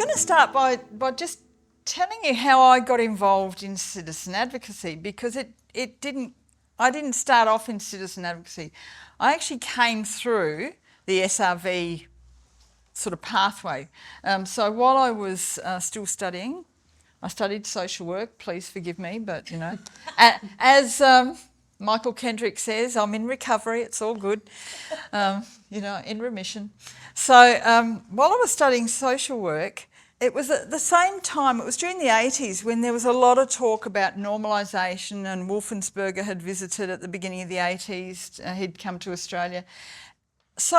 going to start by just telling you how I got involved in citizen advocacy, because I didn't start off in citizen advocacy. I actually came through the SRV sort of pathway. So while I was still studying, I studied social work, please forgive me, but you know, as Michael Kendrick says, I'm in recovery, it's all good, you know, in remission. So while I was studying social work, it was at the same time, it was during the 80s when there was a lot of talk about normalisation, and Wolfensberger had visited at the beginning of the 80s, he'd come to Australia. So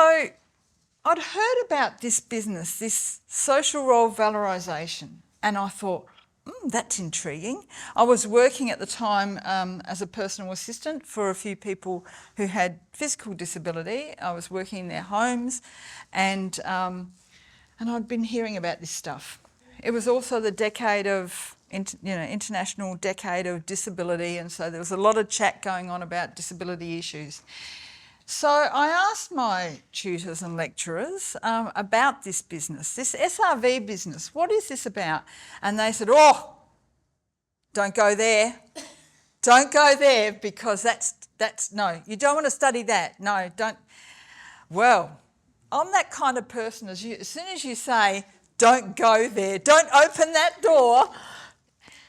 I'd heard about this business, this social role valorisation, and I thought, that's intriguing. I was working at the time as a personal assistant for a few people who had physical disability. I was working in their homes, and I'd been hearing about this stuff. It was also the decade of, International Decade of Disability, and so there was a lot of chat going on about disability issues. So I asked my tutors and lecturers about this business, this SRV business. What is this about? And they said, oh, don't go there. Don't go there, because that's no, you don't want to study that. No, don't. Well, I'm that kind of person. As soon as you say, don't go there, don't open that door,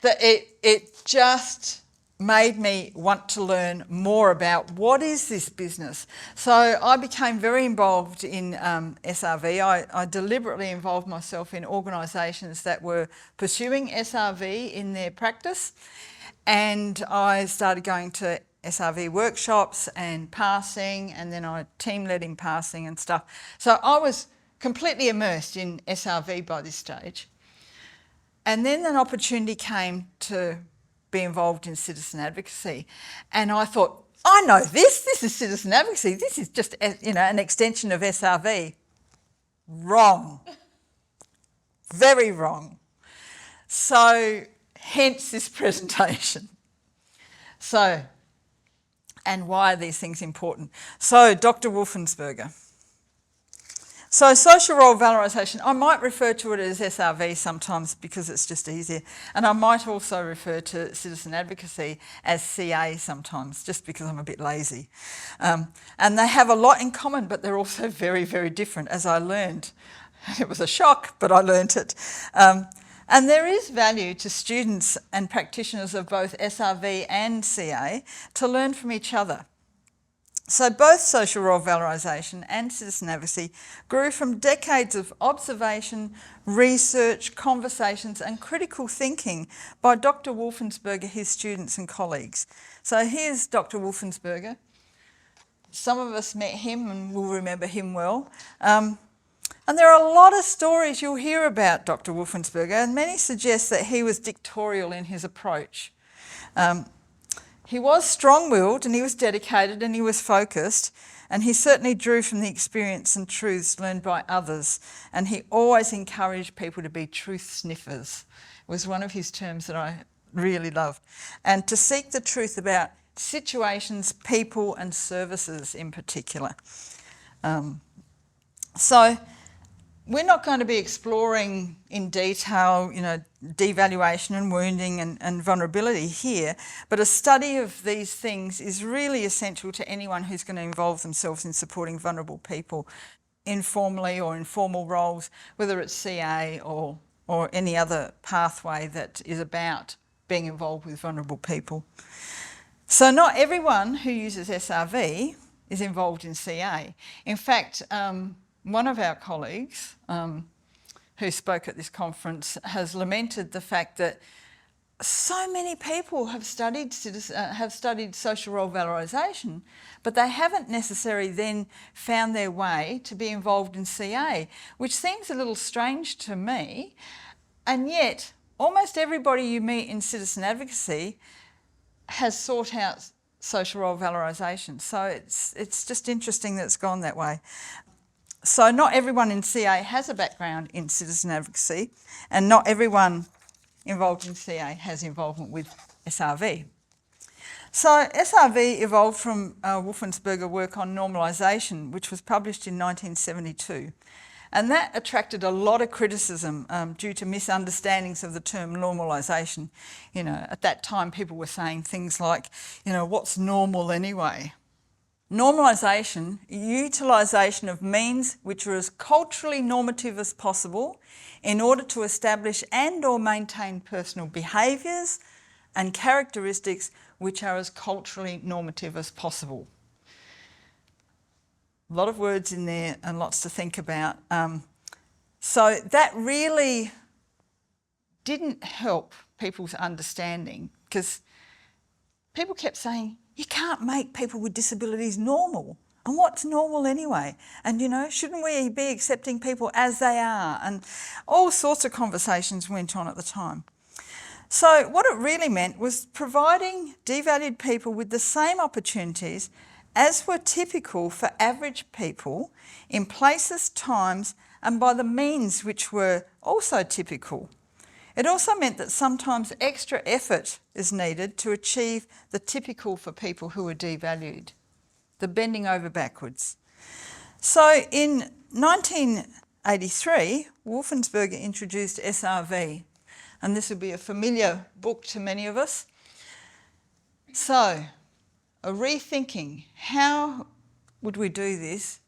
that it just made me want to learn more about what is this business. So I became very involved in SRV. I deliberately involved myself in organisations that were pursuing SRV in their practice, and I started going to SRV workshops and passing, and then I team-led in passing and stuff. So I was completely immersed in SRV by this stage. And then an opportunity came to be involved in citizen advocacy, and I thought, I know this is citizen advocacy, this is just an extension of SRV. Wrong. Very wrong. So hence this presentation. So, and why are these things important? So Dr Wolfensberger. So social role valorisation, I might refer to it as SRV sometimes because it's just easier, and I might also refer to citizen advocacy as CA sometimes, just because I'm a bit lazy. And they have a lot in common, but they're also very, very different, as I learned. It was a shock, but I learnt it. And there is value to students and practitioners of both SRV and CA to learn from each other. So both social role valorisation and citizen advocacy grew from decades of observation, research, conversations and critical thinking by Dr Wolfensberger, his students and colleagues. So here's Dr Wolfensberger. Some of us met him and will remember him well. And there are a lot of stories you'll hear about Dr Wolfensberger, and many suggest that he was dictatorial in his approach. He was strong-willed and he was dedicated and he was focused, and he certainly drew from the experience and truths learned by others, and he always encouraged people to be truth sniffers. It was one of his terms that I really loved, and to seek the truth about situations, people and services in particular. So we're not going to be exploring in detail, devaluation and wounding and vulnerability here, but a study of these things is really essential to anyone who's going to involve themselves in supporting vulnerable people, informally or in formal roles, whether it's CA or any other pathway that is about being involved with vulnerable people. So not everyone who uses SRV is involved in CA. In fact, one of our colleagues who spoke at this conference has lamented the fact that so many people have studied social role valorisation, but they haven't necessarily then found their way to be involved in CA, which seems a little strange to me. And yet, almost everybody you meet in citizen advocacy has sought out social role valorisation. So it's just interesting that it's gone that way. So not everyone in CA has a background in citizen advocacy, and not everyone involved in CA has involvement with SRV. So SRV evolved from Wolfensberger work on normalisation, which was published in 1972. And that attracted a lot of criticism due to misunderstandings of the term normalisation. You know, at that time people were saying things like, you know, what's normal anyway? Normalisation, utilisation of means which are as culturally normative as possible in order to establish and or maintain personal behaviours and characteristics which are as culturally normative as possible. A lot of words in there and lots to think about. So that really didn't help people's understanding, because people kept saying, you can't make people with disabilities normal. And what's normal anyway? And, you know, shouldn't we be accepting people as they are? And all sorts of conversations went on at the time. So what it really meant was providing devalued people with the same opportunities as were typical for average people in places, times, and by the means which were also typical. It also meant that sometimes extra effort is needed to achieve the typical for people who are devalued, the bending over backwards. So in 1983, Wolfensberger introduced SRV, and this will be a familiar book to many of us. So, a rethinking, how would we do this,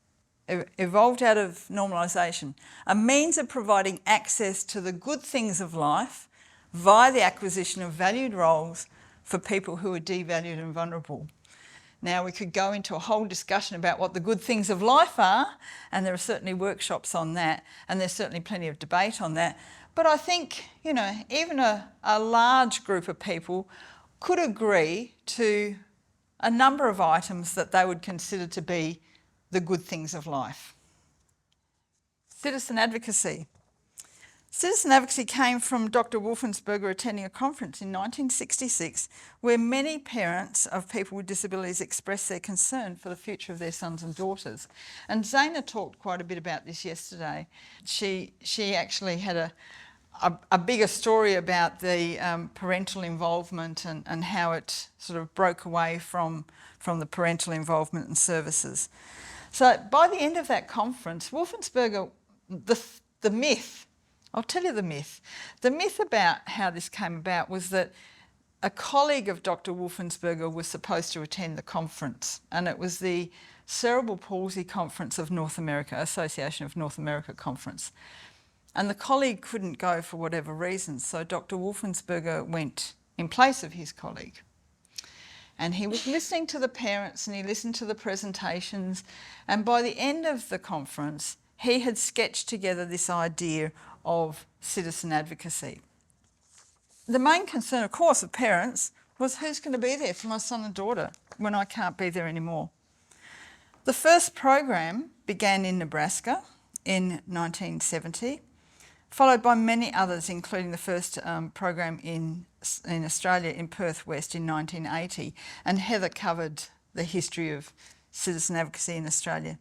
evolved out of normalisation, a means of providing access to the good things of life via the acquisition of valued roles for people who are devalued and vulnerable. Now, we could go into a whole discussion about what the good things of life are, and there are certainly workshops on that, and there's certainly plenty of debate on that. But I think, you know, even a large group of people could agree to a number of items that they would consider to be the good things of life. Citizen advocacy. Citizen advocacy came from Dr Wolfensberger attending a conference in 1966 where many parents of people with disabilities expressed their concern for the future of their sons and daughters. And Zaina talked quite a bit about this yesterday. She actually had a bigger story about the parental involvement and how it sort of broke away from the parental involvement and services. So by the end of that conference, Wolfensberger, the myth, I'll tell you the myth. The myth about how this came about was that a colleague of Dr Wolfensberger was supposed to attend the conference, and it was the Cerebral Palsy Conference of North America, Association of North America Conference. And the colleague couldn't go for whatever reasons, so Dr Wolfensberger went in place of his colleague. And he was listening to the parents and he listened to the presentations, and by the end of the conference, he had sketched together this idea of citizen advocacy. The main concern, of course, of parents was who's going to be there for my son and daughter when I can't be there anymore. The first program began in Nebraska in 1970, followed by many others, including the first program in Australia in Perth West in 1980, and Heather covered the history of citizen advocacy in Australia.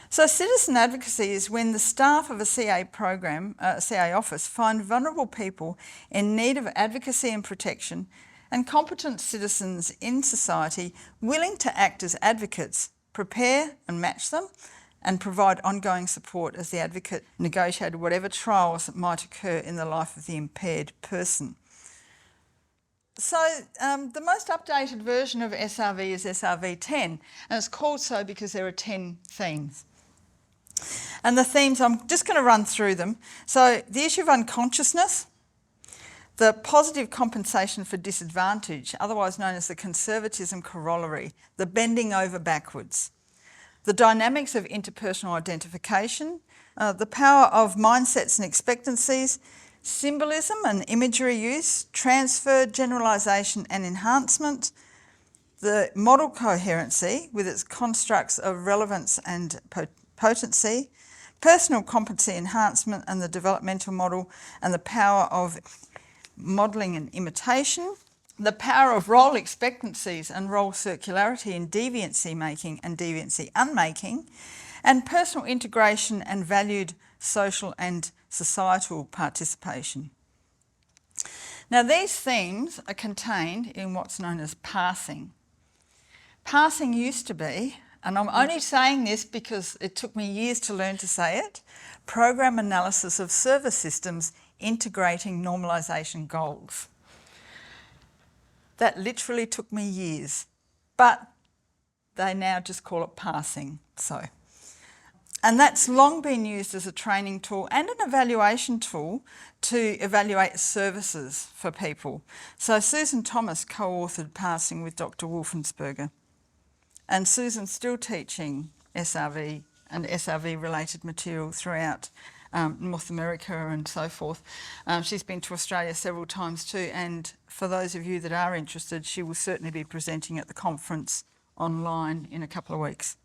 So citizen advocacy is when the staff of a CA program, CA office, find vulnerable people in need of advocacy and protection, and competent citizens in society willing to act as advocates, prepare and match them, and provide ongoing support as the advocate negotiated whatever trials might occur in the life of the impaired person. So the most updated version of SRV is SRV 10, and it's called so because there are 10 themes. And the themes, I'm just going to run through them. So the issue of unconsciousness, the positive compensation for disadvantage, otherwise known as the conservatism corollary, the bending over backwards, the dynamics of interpersonal identification, the power of mindsets and expectancies, symbolism and imagery use, transfer, generalisation and enhancement, the model coherency with its constructs of relevance and potency, personal competency enhancement and the developmental model, and the power of modelling and imitation, the power of role expectancies and role circularity in deviancy making and deviancy unmaking, and personal integration and valued social and societal participation. Now these themes are contained in what's known as passing. Passing used to be and I'm only saying this because it took me years to learn to say it, program analysis of service systems integrating normalisation goals. That literally took me years, but they now just call it passing. And that's long been used as a training tool and an evaluation tool to evaluate services for people. So Susan Thomas co-authored Passing with Dr Wolfensberger, and Susan's still teaching SRV and SRV related material throughout North America and so forth. She's been to Australia several times too, and for those of you that are interested, she will certainly be presenting at the conference online in a couple of weeks.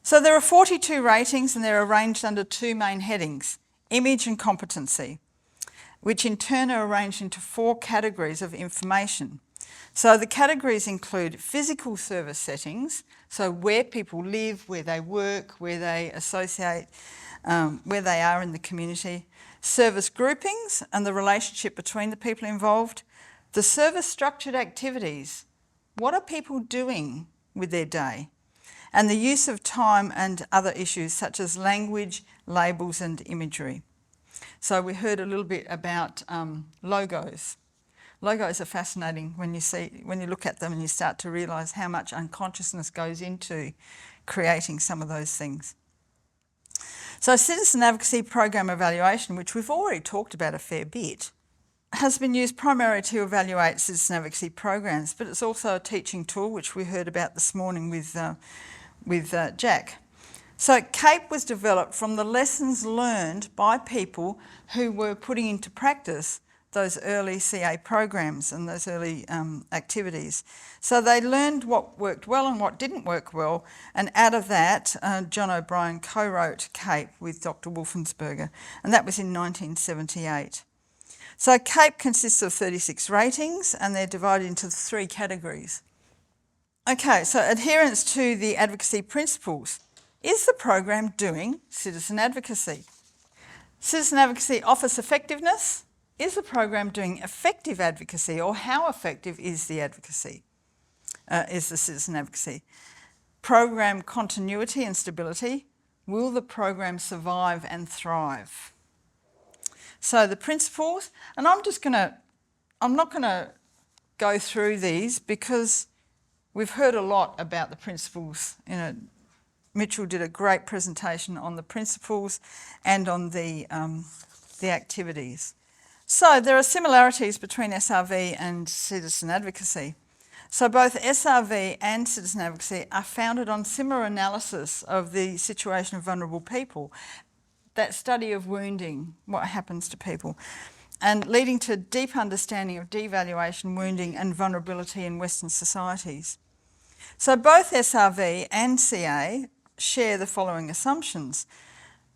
So there are 42 ratings, and they're arranged under two main headings, image and competency, which in turn are arranged into 4 categories of information. So the categories include physical service settings, so where people live, where they work, where they associate, where they are in the community, service groupings and the relationship between the people involved, the service structured activities, what are people doing with their day, and the use of time and other issues such as language, labels and imagery. So we heard a little bit about logos. Logos are fascinating when you look at them and you start to realise how much unconsciousness goes into creating some of those things. So Citizen Advocacy Program Evaluation, which we've already talked about a fair bit, has been used primarily to evaluate citizen advocacy programs, but it's also a teaching tool, which we heard about this morning with Jack. So CAPE was developed from the lessons learned by people who were putting into practice those early CA programs and those early activities. So they learned what worked well and what didn't work well, and out of that, John O'Brien co-wrote CAPE with Dr Wolfensberger, and that was in 1978. So CAPE consists of 36 ratings, and they're divided into 3 categories. Okay, so adherence to the advocacy principles. Is the program doing citizen advocacy? Citizen advocacy offers effectiveness. Is the program doing effective advocacy, or how effective is the advocacy, is the citizen advocacy? Program continuity and stability. Will the program survive and thrive? So the principles, and I'm not going to go through these because we've heard a lot about the principles. Mitchell did a great presentation on the principles and on the activities. So there are similarities between SRV and citizen advocacy. So both SRV and citizen advocacy are founded on similar analysis of the situation of vulnerable people, that study of wounding, what happens to people, and leading to deep understanding of devaluation, wounding and vulnerability in Western societies. So both SRV and CA share the following assumptions: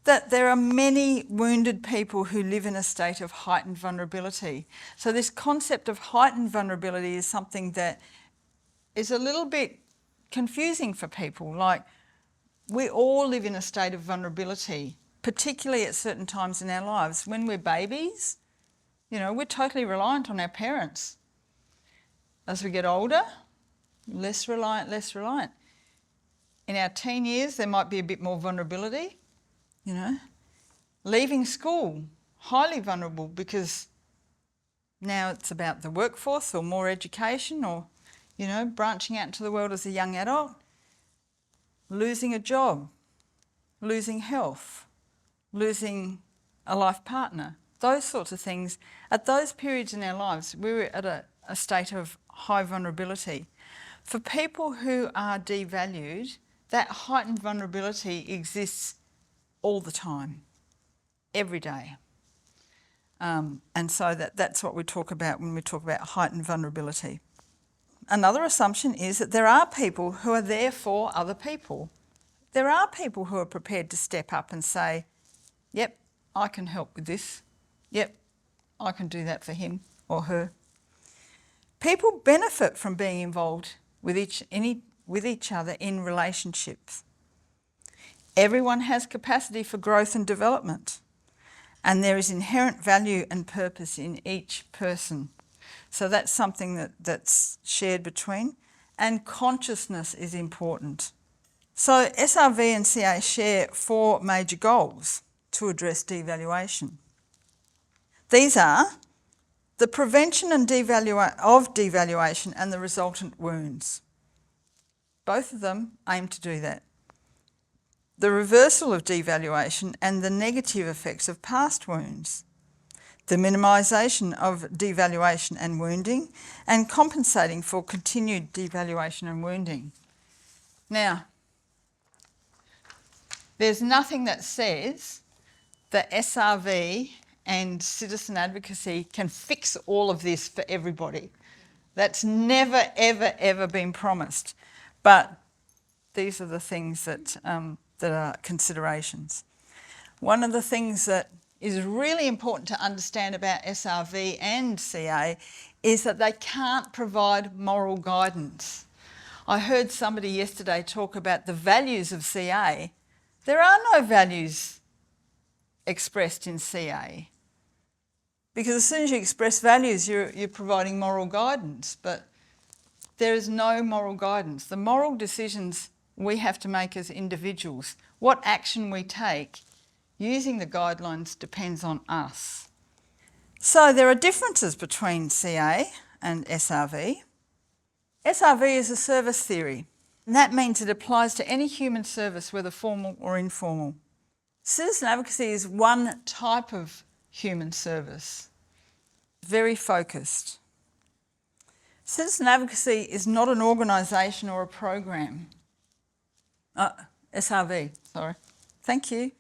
that there are many wounded people who live in a state of heightened vulnerability. So this concept of heightened vulnerability is something that is a little bit confusing for people. Like, we all live in a state of vulnerability, particularly at certain times in our lives. When we're babies, we're totally reliant on our parents. As we get older, less reliant. In our teen years, there might be a bit more vulnerability. Leaving school, highly vulnerable, because now it's about the workforce or more education, or, branching out into the world as a young adult. Losing a job, losing health, losing a life partner, those sorts of things. At those periods in our lives, we're at a state of high vulnerability. For people who are devalued, that heightened vulnerability exists all the time, every day. And so that's what we talk about when we talk about heightened vulnerability. Another assumption is that there are people who are there for other people. There are people who are prepared to step up and say, yep, I can help with this. Yep, I can do that for him or her. People benefit from being involved with each other in relationships. Everyone has capacity for growth and development, and there is inherent value and purpose in each person. So that's something that's shared between, and consciousness is important. So SRV and CA share 4 major goals to address devaluation. These are the prevention and devaluation and the resultant wounds. Both of them aim to do that. The reversal of devaluation and the negative effects of past wounds. The minimisation of devaluation and wounding, and compensating for continued devaluation and wounding. Now, there's nothing that says that SRV and citizen advocacy can fix all of this for everybody. That's never, ever, ever been promised. But these are the things that are considerations. One of the things that is really important to understand about SRV and CA is that they can't provide moral guidance. I heard somebody yesterday talk about the values of CA. There are no values expressed in CA, because as soon as you express values, you're providing moral guidance, but there is no moral guidance. The moral decisions we have to make as individuals, what action we take using the guidelines, depends on us. So there are differences between CA and SRV. SRV is a service theory, and that means it applies to any human service, whether formal or informal. Citizen advocacy is one type of human service, very focused. Citizen advocacy is not an organisation or a program. SRV, sorry. Thank you.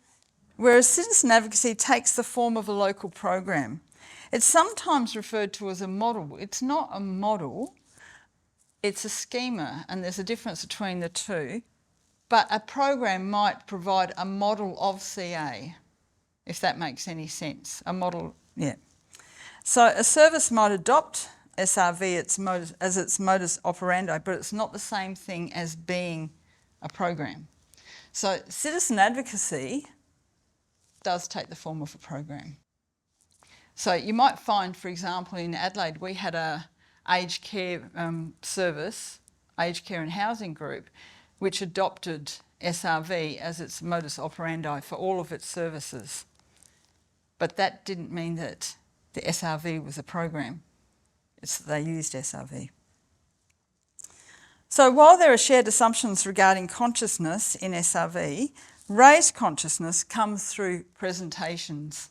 Whereas citizen advocacy takes the form of a local program. It's sometimes referred to as a model. It's not a model, it's a schema, and there's a difference between the two. But a program might provide a model of CA, if that makes any sense. A model, yeah. So a service might adopt SRV as its modus operandi, but it's not the same thing as being a program. So citizen advocacy does take the form of a program. So you might find, for example, in Adelaide, we had a aged care service, aged care and housing group, which adopted SRV as its modus operandi for all of its services. But that didn't mean that the SRV was a program. It's that they used SRV. So while there are shared assumptions regarding consciousness in SRV, raised consciousness comes through presentations.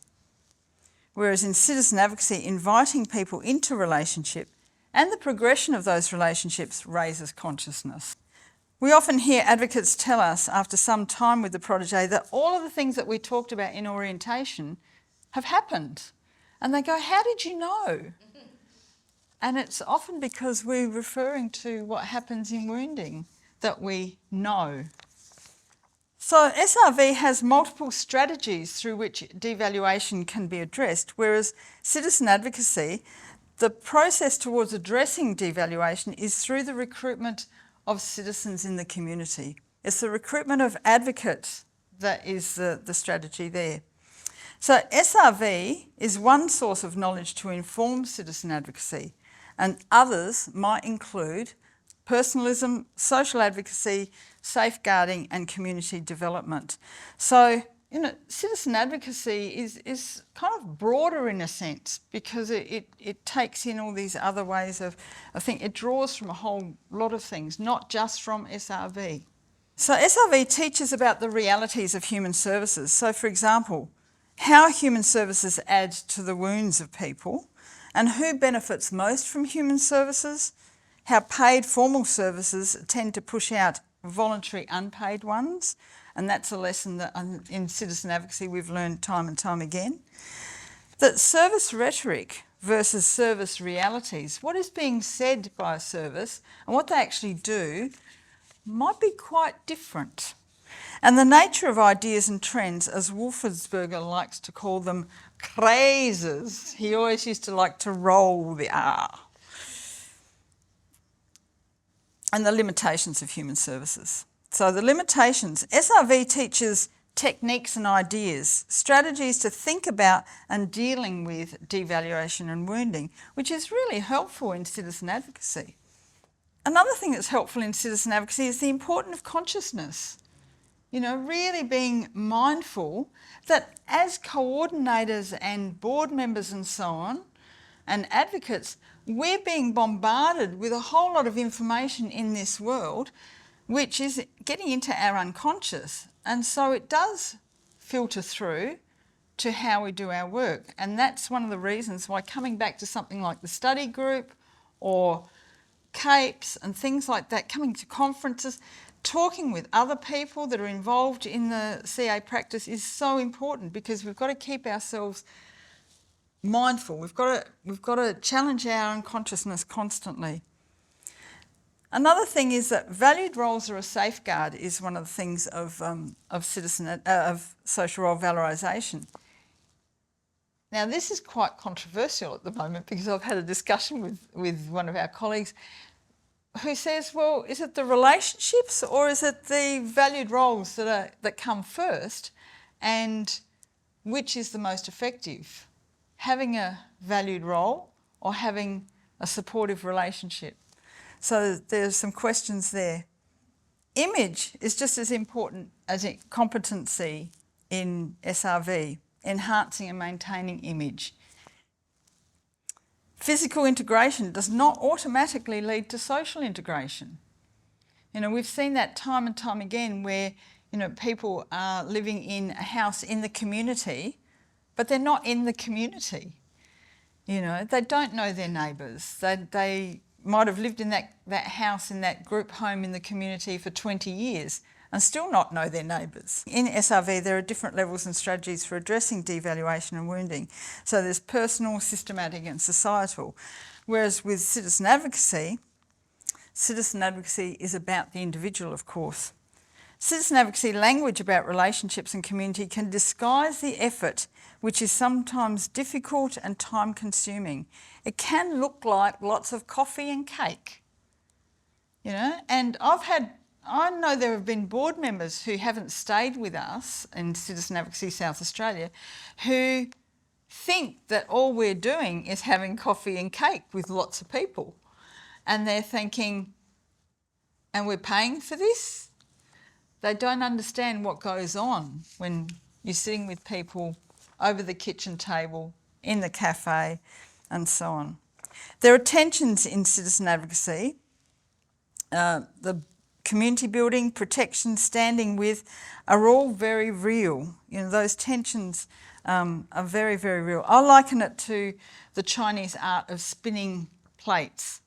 Whereas in citizen advocacy, inviting people into relationship and the progression of those relationships raises consciousness. We often hear advocates tell us after some time with the protégé that all of the things that we talked about in orientation have happened. And they go, how did you know? And it's often because we're referring to what happens in wounding that we know. So SRV has multiple strategies through which devaluation can be addressed, whereas citizen advocacy, the process towards addressing devaluation is through the recruitment of citizens in the community. It's the recruitment of advocates that is the strategy there. So SRV is one source of knowledge to inform citizen advocacy, and others might include personalism, social advocacy, safeguarding and community development. So, citizen advocacy is kind of broader in a sense because it takes in all these other ways of, I think it draws from a whole lot of things, not just from SRV. So SRV teaches about the realities of human services. So for example, how human services add to the wounds of people and who benefits most from human services, how paid formal services tend to push out voluntary unpaid ones, and that's a lesson that in citizen advocacy we've learned time and time again. That service rhetoric versus service realities, what is being said by a service and what they actually do might be quite different. And the nature of ideas and trends, as Wolfensberger likes to call them, crazes. He always used to like to roll the R. And the limitations of human services. So the limitations, SRV teaches techniques and ideas, strategies to think about and dealing with devaluation and wounding, which is really helpful in citizen advocacy. Another thing that's helpful in citizen advocacy is the importance of consciousness. Really being mindful that as coordinators and board members and so on, and advocates, we're being bombarded with a whole lot of information in this world, which is getting into our unconscious. And so it does filter through to how we do our work. And that's one of the reasons why coming back to something like the study group or CAPES and things like that, coming to conferences, talking with other people that are involved in the CA practice is so important, because we've got to keep ourselves mindful. We've got to challenge our unconsciousness constantly. Another thing is that valued roles are a safeguard is one of the things of social role valorisation. Now, this is quite controversial at the moment, because I've had a discussion with one of our colleagues who says, well, is it the relationships or is it the valued roles that come first, and which is the most effective? Having a valued role or having a supportive relationship? So there's some questions there. Image is just as important as competency in SRV, enhancing and maintaining image. Physical integration does not automatically lead to social integration. We've seen that time and time again where, people are living in a house in the community, but they're not in the community. They don't know their neighbours. They might have lived in that house, in that group home in the community for 20 years and still not know their neighbours. In SRV, there are different levels and strategies for addressing devaluation and wounding. So there's personal, systematic and societal. Whereas with citizen advocacy is about the individual, of course. Citizen advocacy language about relationships and community can disguise the effort, which is sometimes difficult and time-consuming. It can look like lots of coffee and cake, and I know there have been board members who haven't stayed with us in Citizen Advocacy South Australia who think that all we're doing is having coffee and cake with lots of people. And they're thinking, and we're paying for this? They don't understand what goes on when you're sitting with people over the kitchen table, in the cafe, and so on. There are tensions in citizen advocacy. The community building, protection, standing with are all very real. Those tensions are very, very real. I liken it to the Chinese art of spinning plates.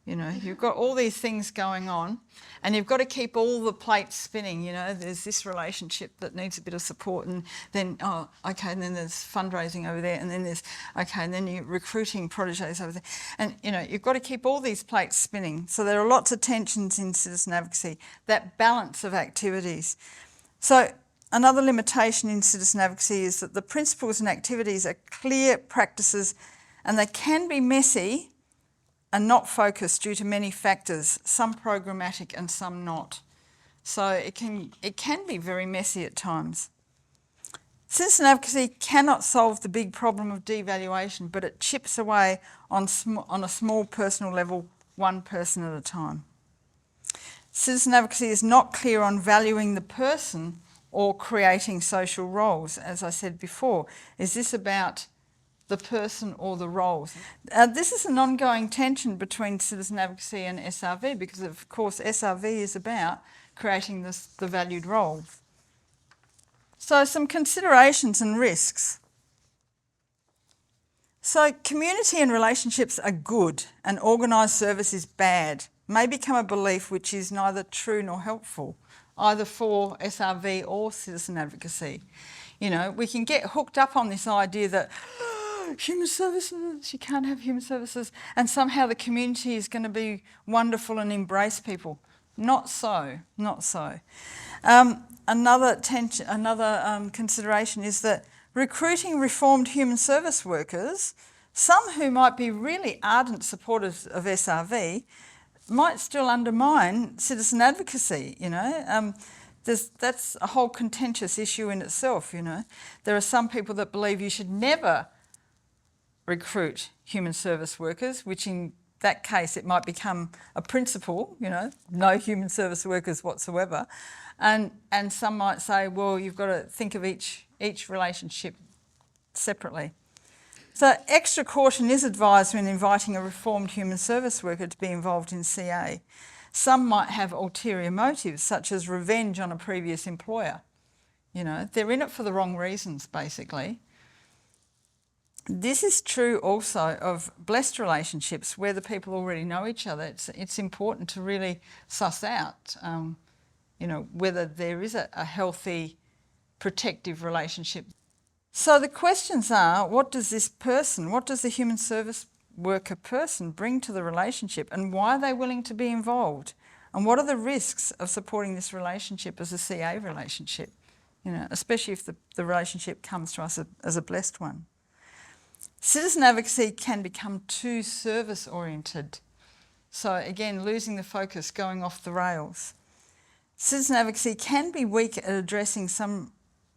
You've got all these things going on and you've got to keep all the plates spinning. There's this relationship that needs a bit of support, and then, and then there's fundraising over there, and then there's, and then you're recruiting proteges over there. And, you've got to keep all these plates spinning. So there are lots of tensions in citizen advocacy, that balance of activities. So another limitation in citizen advocacy is that the principles and activities are clear practices, and they can be messy and not focused due to many factors, some programmatic and some not. So it can be very messy at times. Citizen advocacy cannot solve the big problem of devaluation, but it chips away on a small personal level, one person at a time. Citizen advocacy is not clear on valuing the person or creating social roles, as I said before. Is this about the person or the roles? This is an ongoing tension between citizen advocacy and SRV, because of course SRV is about creating the valued roles. So some considerations and risks. So community and relationships are good and organised service is bad may become a belief which is neither true nor helpful, either for SRV or citizen advocacy. We can get hooked up on this idea that human services, you can't have human services, and somehow the community is going to be wonderful and embrace people. Not so, not so. Another consideration is that recruiting reformed human service workers, some who might be really ardent supporters of SRV, might still undermine citizen advocacy, That's a whole contentious issue in itself, There are some people that believe you should never recruit human service workers, which that case, it might become a principle, no human service workers whatsoever. And some might say, well, you've got to think of each relationship separately. So extra caution is advised when inviting a reformed human service worker to be involved in CA. Some might have ulterior motives, such as revenge on a previous employer. They're in it for the wrong reasons, basically. This is true also of blessed relationships where the people already know each other. It's important to really suss out, whether there is a healthy, protective relationship. So the questions are, what does the human service worker person bring to the relationship, and why are they willing to be involved? And what are the risks of supporting this relationship as a CA relationship? Especially if the relationship comes to us as a blessed one. Citizen advocacy can become too service-oriented. So again, losing the focus, going off the rails. Citizen advocacy can be weak at addressing some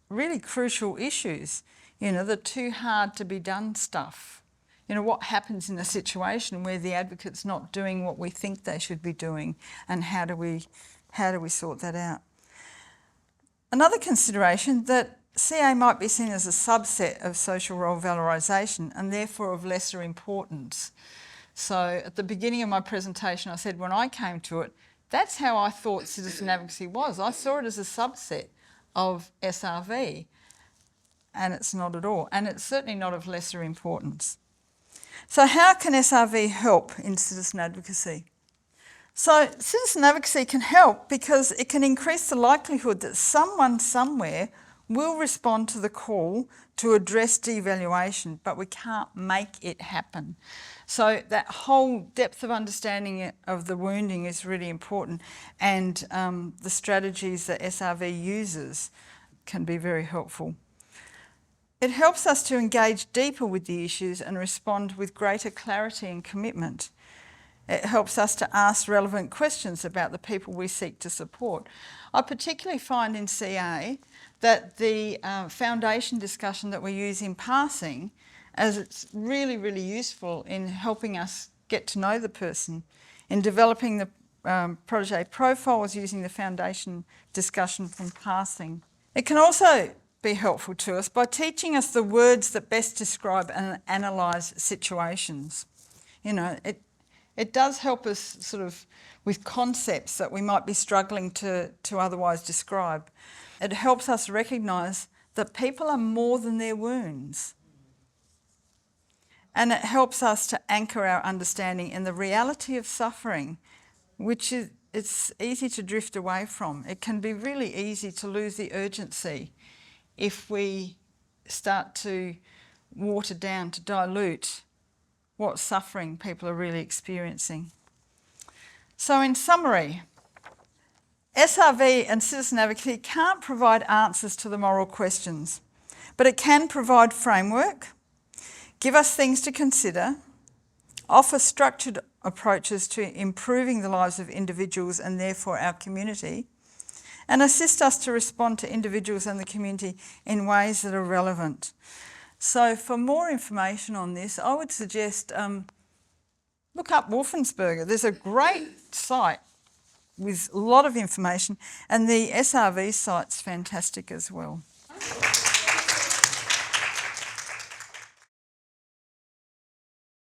really crucial issues, the too hard to be done stuff. What happens in a situation where the advocate's not doing what we think they should be doing, and how do we sort that out? Another consideration, that CA might be seen as a subset of social role valorisation and therefore of lesser importance. So at the beginning of my presentation I said when I came to it, that's how I thought citizen advocacy was. I saw it as a subset of SRV, and it's not at all, and it's certainly not of lesser importance. So how can SRV help in citizen advocacy? So citizen advocacy can help because it can increase the likelihood that someone somewhere will respond to the call to address devaluation, but we can't make it happen. So that whole depth of understanding of the wounding is really important, and the strategies that SRV uses can be very helpful. It helps us to engage deeper with the issues and respond with greater clarity and commitment. It helps us to ask relevant questions about the people we seek to support. I particularly find in CA that the foundation discussion that we use in passing, as it's really, really useful in helping us get to know the person. In developing the protégé profiles using the foundation discussion from passing. It can also be helpful to us by teaching us the words that best describe and analyse situations. It does help us sort of with concepts that we might be struggling to otherwise describe. It helps us recognise that people are more than their wounds. And it helps us to anchor our understanding in the reality of suffering, which it's easy to drift away from. It can be really easy to lose the urgency if we start to water down, to dilute what suffering people are really experiencing. So in summary, SRV and citizen advocacy can't provide answers to the moral questions, but it can provide framework, give us things to consider, offer structured approaches to improving the lives of individuals and therefore our community, and assist us to respond to individuals and the community in ways that are relevant. So for more information on this, I would suggest look up Wolfensberger. There's a great site with a lot of information, and the SRV site's fantastic as well.